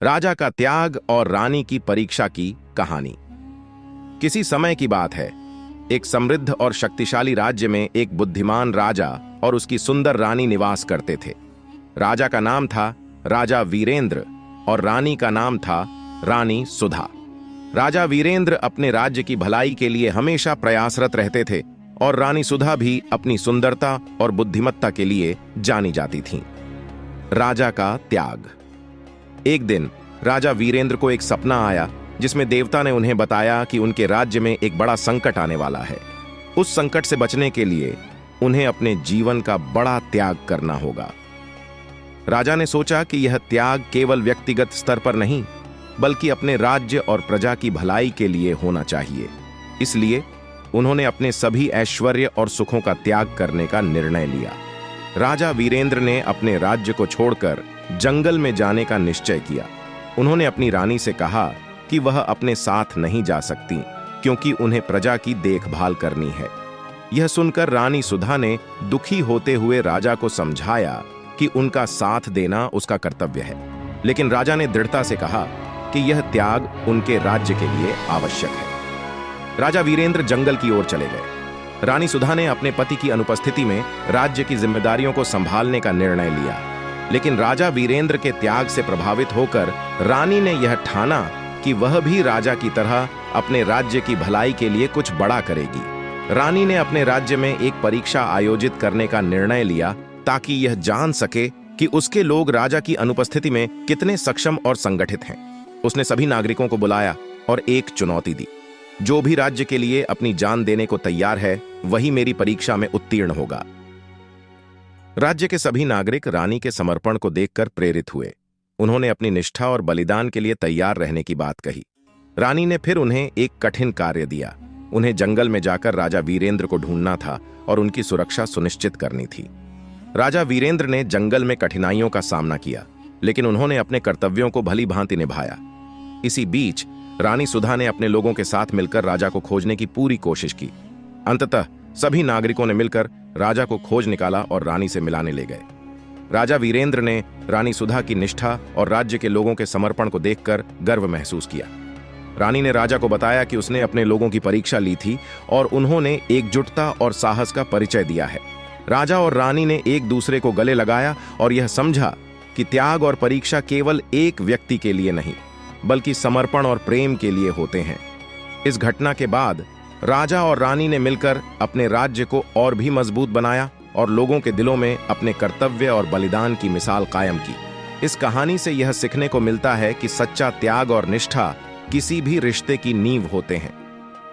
राजा का त्याग और रानी की परीक्षा की कहानी। किसी समय की बात है। एक समृद्ध और शक्तिशाली राज्य में एक बुद्धिमान राजा और उसकी सुंदर रानी निवास करते थे। राजा का नाम था राजा वीरेंद्र और रानी का नाम था रानी सुधा। राजा वीरेंद्र अपने राज्य की भलाई के लिए हमेशा प्रयासरत रहते थे और रानी सुधा भी अपनी सुंदरता और बुद्धिमत्ता के लिए जानी जाती थीं। राजा का त्याग। एक दिन राजा वीरेंद्र को एक सपना आया जिसमें देवता ने उन्हें बताया कि उनके राज्य में एक बड़ा संकट आने वाला है। उस संकट से बचने के लिए उन्हें अपने जीवन का बड़ा त्याग करना होगा। राजा ने सोचा कि यह त्याग केवल व्यक्तिगत स्तर पर नहीं बल्कि अपने राज्य और प्रजा की भलाई के लिए होना चाहिए। इसलिए उन्होंने अपने सभी ऐश्वर्य और सुखों का त्याग करने का निर्णय लिया। राजा वीरेंद्र ने अपने राज्य को छोड़कर जंगल में जाने का निश्चय किया। उन्होंने अपनी रानी से कहा कि वह अपने साथ नहीं जा सकती क्योंकि उन्हें प्रजा की देखभाल करनी है। यह सुनकर रानी सुधा ने दुखी होते हुए राजा को समझाया कि उनका साथ देना उसका कर्तव्य है, लेकिन राजा ने दृढ़ता से कहा कि यह त्याग उनके राज्य के लिए आवश्यक है। राजा वीरेंद्र जंगल की ओर चले गए। रानी सुधा ने अपने पति की अनुपस्थिति में राज्य की जिम्मेदारियों को संभालने का निर्णय लिया, लेकिन राजा वीरेंद्र के त्याग से प्रभावित होकर रानी ने यह ठाना कि वह भी राजा की तरह अपने राज्य की भलाई के लिए कुछ बड़ा करेगी। रानी ने अपने राज्य में एक परीक्षा आयोजित करने का निर्णय लिया ताकि यह जान सके कि उसके लोग राजा की अनुपस्थिति में कितने सक्षम और संगठित हैं। उसने सभी नागरिकों को बुलाया और एक चुनौती दी, जो भी राज्य के लिए अपनी जान देने को तैयार है वही मेरी परीक्षा में उत्तीर्ण होगा। राज्य के सभी नागरिक रानी के समर्पण को देखकर प्रेरित हुए। उन्होंने अपनी निष्ठा और बलिदान के लिए तैयार रहने की बात कही। रानी ने फिर उन्हें एक कठिन कार्य दिया। उन्हें जंगल में जाकर राजा वीरेंद्र को ढूंढना था और उनकी सुरक्षा सुनिश्चित करनी थी। राजा वीरेंद्र ने जंगल में कठिनाइयों का सामना किया, लेकिन उन्होंने अपने कर्तव्यों को भली भांति निभाया। इसी बीच रानी सुधा ने अपने लोगों के साथ मिलकर राजा को खोजने की पूरी कोशिश की। अंततः सभी नागरिकों ने मिलकर राजा को खोज निकाला और रानी से मिलाने ले गए। राजा वीरेंद्र ने रानी सुधा की निष्ठा और राज्य के लोगों के समर्पण को देखकर गर्व महसूस किया। रानी ने राजा को बताया कि उसने अपने लोगों की परीक्षा ली थी और उन्होंने एकजुटता और साहस का परिचय दिया है। राजा और रानी ने एक दूसरे को गले लगाया और यह समझा कि त्याग और परीक्षा केवल एक व्यक्ति के लिए नहीं बल्कि समर्पण और प्रेम के लिए होते हैं। इस घटना के बाद राजा और रानी ने मिलकर अपने राज्य को और भी मजबूत बनाया और लोगों के दिलों में अपने कर्तव्य और बलिदान की मिसाल कायम की। इस कहानी से यह सीखने को मिलता है कि सच्चा त्याग और निष्ठा किसी भी रिश्ते की नींव होते हैं।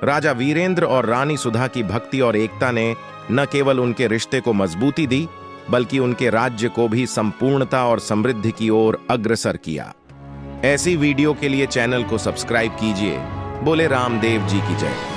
राजा वीरेंद्र और रानी सुधा की भक्ति और एकता ने न केवल उनके रिश्ते को मजबूती दी बल्कि उनके राज्य को भी संपूर्णता और समृद्धि की ओर अग्रसर किया। ऐसी वीडियो के लिए चैनल को सब्सक्राइब कीजिए। बोले रामदेव जी की जय।